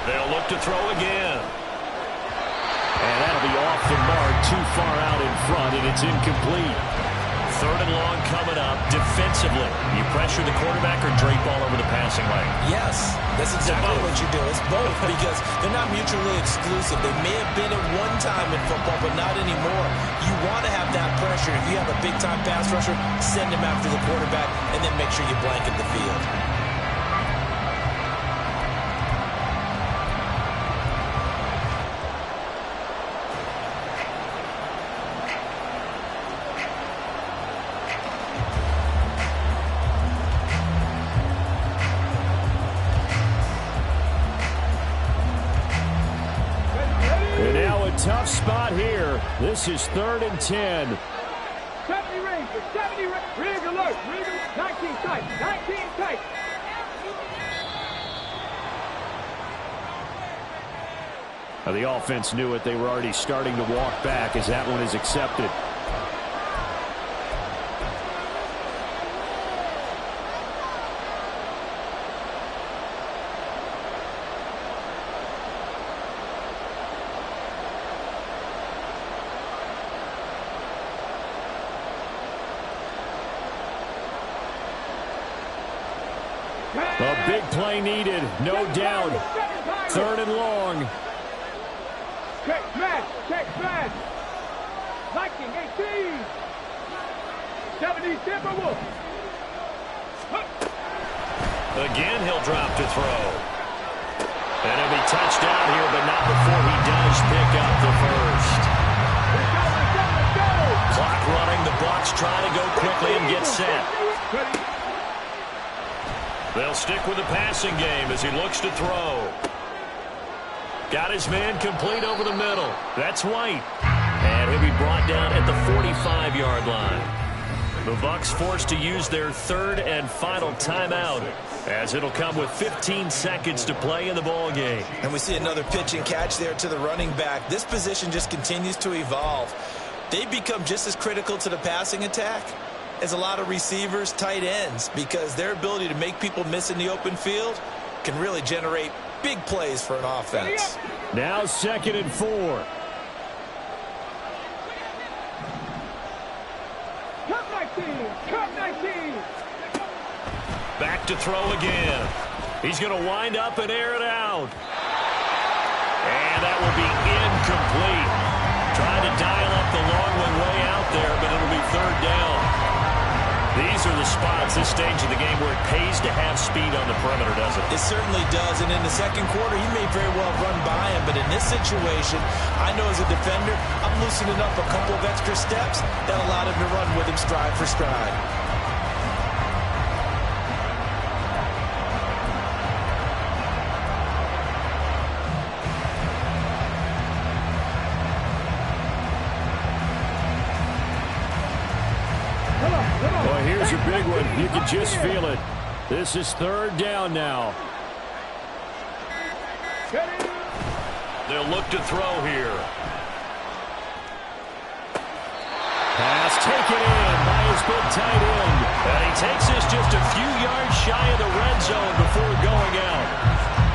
They'll look to throw again. And that'll be off the mark, too far out in front, and it's incomplete. 3rd and long coming up. Defensively, you pressure the quarterback or drape all over the passing lane? Yes, that's exactly what you do. It's both because they're not mutually exclusive. They may have been at one time in football, but not anymore. You want to have that pressure. If you have a big-time pass rusher, send him after the quarterback, and then make sure you blanket the field. Tough spot here. This is 3rd and 10. 70 Ranger, 70 Rig alert, 19 tight, 19 tight. The offense knew it. They were already starting to walk back as that one is accepted. A big play needed, no doubt. 3rd and long. Check smash. Viking 18. 70 Timberwolves. Again, he'll drop to throw. And he'll be touched down here, but not before he does pick up the first. Clock running. The Bucs trying to go quickly and get set. They'll stick with the passing game as he looks to throw. Got his man complete over the middle. That's White. And he'll be brought down at the 45-yard line. The Bucs forced to use their 3rd and final timeout as it'll come with 15 seconds to play in the ball game. And we see another pitch and catch there to the running back. This position just continues to evolve. They become just as critical to the passing attack as a lot of receivers, tight ends, because their ability to make people miss in the open field can really generate big plays for an offense. Now 2nd and 4. Cup 19. Back to throw again. He's going to wind up and air it out. And that will be incomplete. Trying to dial up the long one way out there, but it'll be 3rd down. These are the spots, this stage of the game, where it pays to have speed on the perimeter, doesn't it? It certainly does, and in the 2nd quarter, he may very well run by him, but in this situation, I know as a defender, I'm loosening up a couple of extra steps that allowed him to run with him stride for stride. Well, here's a big one. You can just feel it. This is 3rd down now. They'll look to throw here. Pass taken in by his big tight end. And he takes this just a few yards shy of the red zone before going out.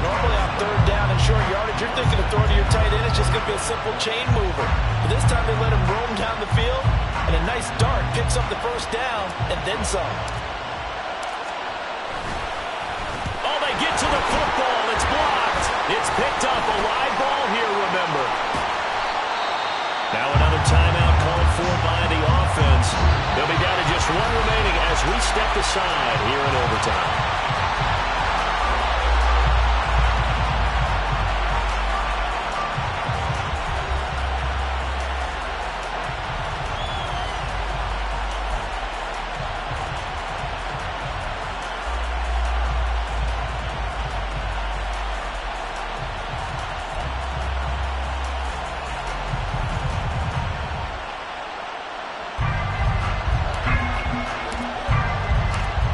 Normally on third down and short yardage, you're thinking of throwing to your tight end. It's just going to be a simple chain mover. But this time they let him roam down the field, and a nice dart picks up the first down and then some. Oh, they get to the football. It's blocked. It's picked up. A live ball here, remember. Now another timeout called for by the offense. They'll be down to just one remaining as we step aside here in overtime.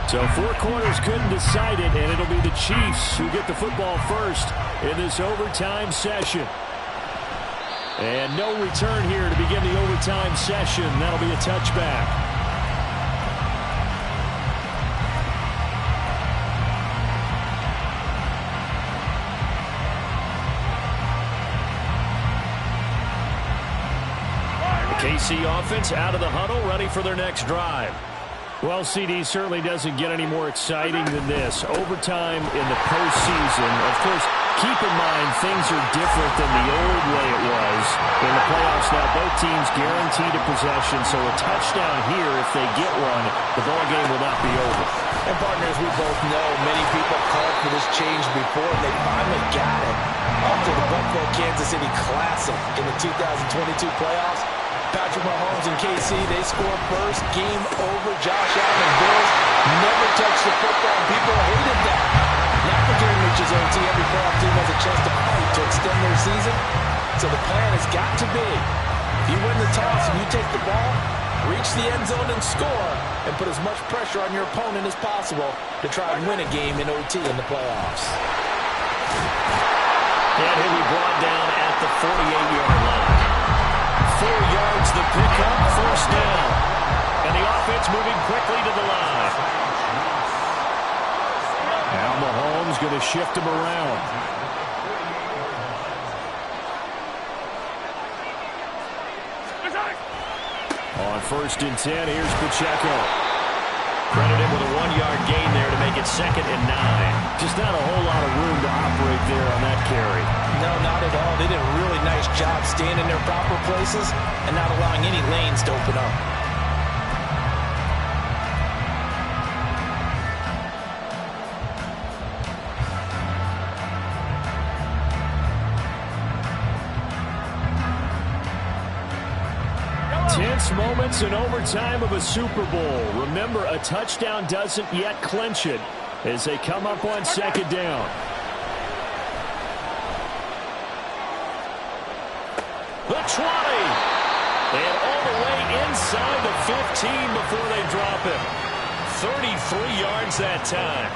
So 4 quarters couldn't decide it, and it'll be the Chiefs who get the football first in this overtime session. And no return here to begin the overtime session. That'll be a touchback. The KC offense out of the huddle, ready for their next drive. Well, CD certainly doesn't get any more exciting than this. Overtime in the postseason. Of course, keep in mind things are different than the old way it was. In the playoffs now, both teams guaranteed a possession, so a touchdown here, if they get one, the ball game will not be over. And partners, we both know many people called for this change before, and they finally got it. After the Buffalo-Kansas City Classic in the 2022 playoffs, Patrick Mahomes and KC, they score first. Game over. Josh Allen and Bills never touched the football. People hated that. Now the game reaches OT. Every playoff team has a chance to fight to extend their season. So the plan has got to be, if you win the toss and you take the ball, reach the end zone and score, and put as much pressure on your opponent as possible to try and win a game in OT in the playoffs. And he'll be brought down at the 48-yard line. 4 yards the pickup, first down. And the offense moving quickly to the line. Now Mahomes going to shift him around. On 1st and 10, here's Pacheco. Credited with a 1-yard gain there to make it 2nd and 9. Just not a whole lot of room to operate there on that carry. No, not at all. They did a really nice job staying in their proper places and not allowing any lanes to open up. Tense moments in overtime of a Super Bowl. Remember, a touchdown doesn't yet clinch it as they come up on 2nd down. The 20. And all the way inside the 15 before they drop him. 33 yards that time.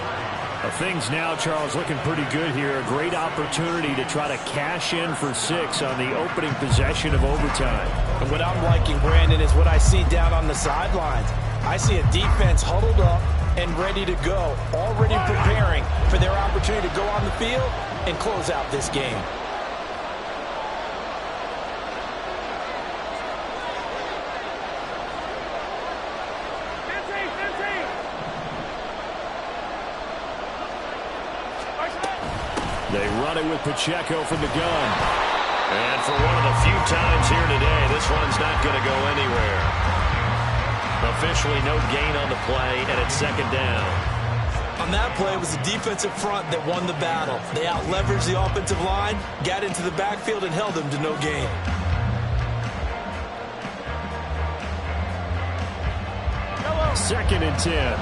Things now, Charles, looking pretty good here. A great opportunity to try to cash in for 6 on the opening possession of overtime. And what I'm liking, Brandon, is what I see down on the sidelines. I see a defense huddled up and ready to go, already preparing for their opportunity to go on the field and close out this game. They run it with Pacheco from the gun. And for one of the few times here today, this one's not going to go anywhere. Officially no gain on the play, and it's 2nd down. On that play, it was the defensive front that won the battle. They out-leveraged the offensive line, got into the backfield, and held them to no gain. Second and 10.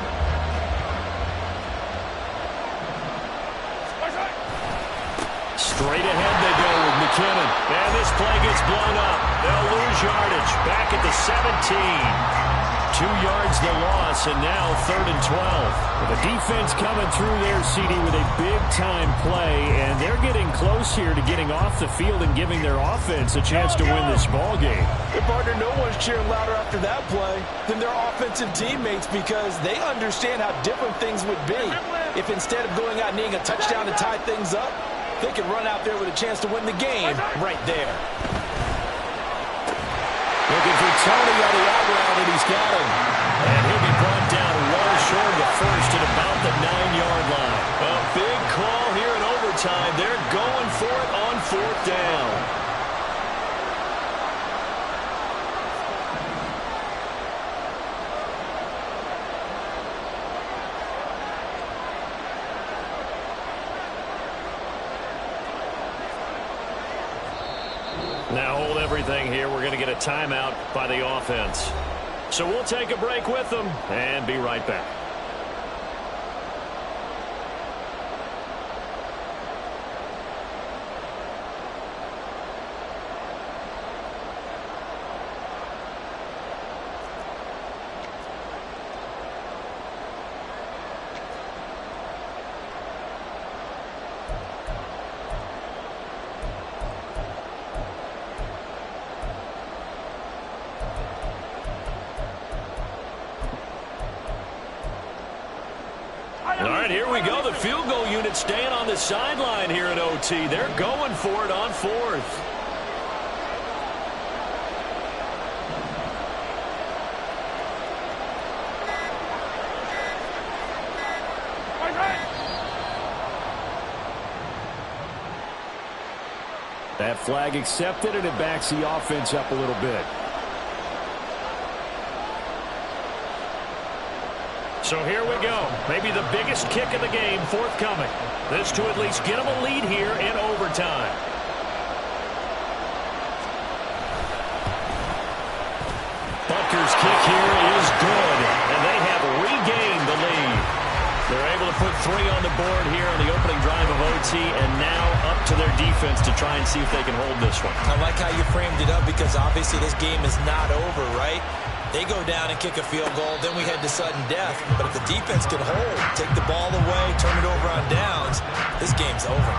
Straight ahead they go with McKinnon. And this play gets blown up. They'll lose yardage. Back at the 17. 2 yards the loss, and now 3rd and 12. With the defense coming through there, CD, with a big-time play, and they're getting close close here to getting off the field and giving their offense a chance to win this ball game. Hey, partner, no one's cheering louder after that play than their offensive teammates because they understand how different things would be if instead of going out and needing a touchdown to tie things up, they can run out there with a chance to win the game right there. Looking for Tony on the out route, and he's got him. And he'll be brought down well short of the first at about the 9-yard line. A big call here in overtime. They're going for it on 4th down. Now hold everything here. We're going to get a timeout by the offense. So we'll take a break with them and be right back. All right, here we go. The field goal unit staying on the sideline here at OT. They're going for it on 4th. That flag accepted, and it backs the offense up a little bit. So here we go. Maybe the biggest kick of the game forthcoming. This to at least get them a lead here in overtime. Butker's kick here is good, and they have regained the lead. They're able to put 3 on the board here on the opening drive of OT, and now up to their defense to try and see if they can hold this one. I like how you framed it up because obviously this game is not over, right? They go down and kick a field goal, then we head to sudden death. But if the defense can hold, take the ball away, turn it over on downs, this game's over.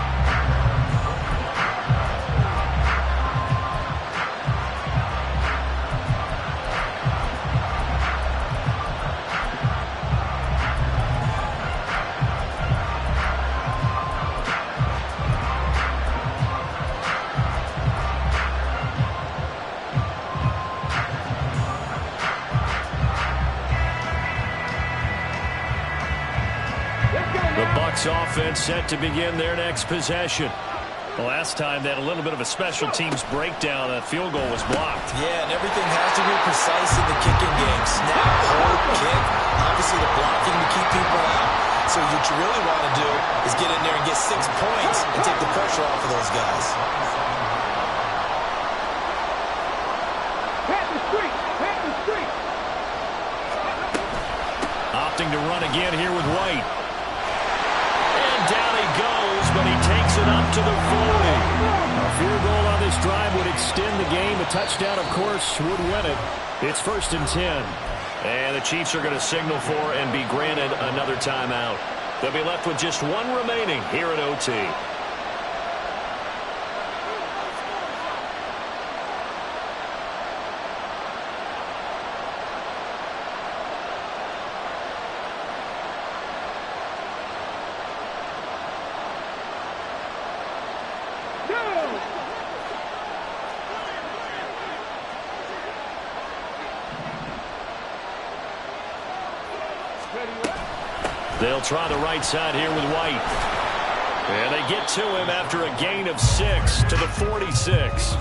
Offense set to begin their next possession. The last time they had a little bit of a special teams breakdown. That field goal was blocked. Yeah, and everything has to be precise in the kicking game. Snap, hold, kick. Obviously the blocking to keep people out. So what you really want to do is get in there and get 6 points and take the pressure off of those guys. Opting to run again here with White. Down he goes, but he takes it up to the 40. A field goal on this drive would extend the game. A touchdown, of course, would win it. It's 1st and 10. And the Chiefs are going to signal for and be granted another timeout. They'll be left with just 1 remaining here at OT. They'll try the right side here with White. And they get to him after a gain of 6 to the 46.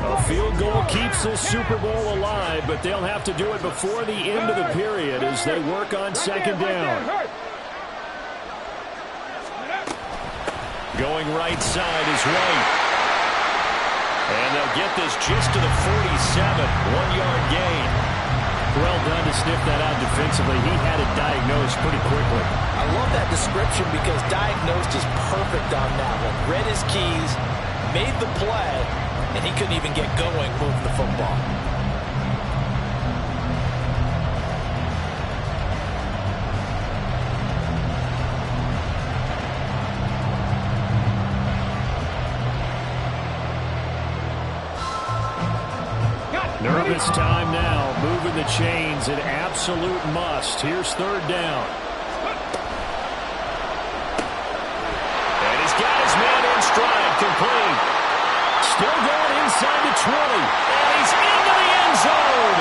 A field goal keeps this Super Bowl alive, but they'll have to do it before the end of the period as they work on 2nd down. Going right side is White. And they'll get this just to the 47. 1-yard gain. Well done to sniff that out defensively. He had it diagnosed pretty quickly. I love that description because diagnosed is perfect on that one. Read his keys, made the play, and he couldn't even get going moving the football. Nervous time now, moving the chains, an absolute must. Here's third down. And he's got his man in stride, complete. Still going inside the 20, and he's into the end zone.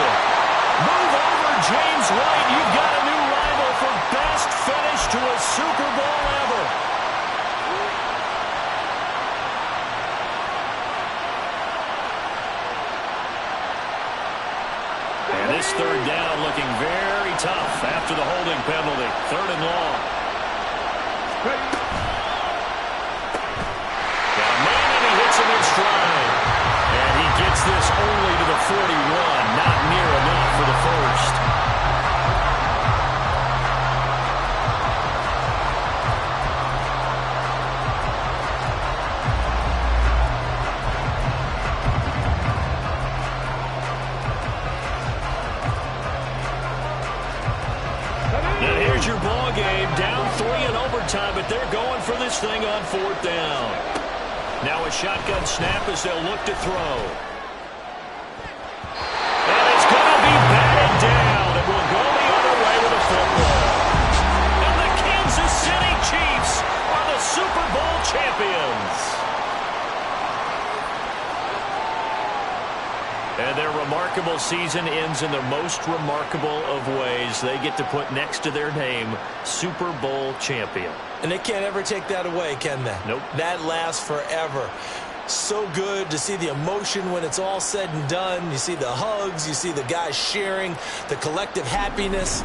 Move over, James White. You've got a new rival for best finish to a Super Bowl ever. And this third down looking very tough after the holding penalty. Third and long. Got a man and he hits him in stride. And he gets this only to the 41. Not near enough for the first. And here's your ball game. Down 3 in overtime, but they're going for this thing on fourth down. Now a shotgun snap as they'll look to throw. And it's going to be batted down. It will go the other way with a football. And the Kansas City Chiefs are the Super Bowl champions. And their remarkable season ends in the most remarkable of ways. They get to put next to their name, Super Bowl champion. And they can't ever take that away, can they? Nope. That lasts forever. So good to see the emotion when it's all said and done. You see the hugs. You see the guys sharing, the collective happiness.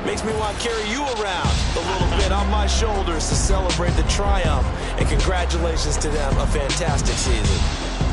Makes me want to carry you around a little bit on my shoulders to celebrate the triumph. And congratulations to them, a fantastic season.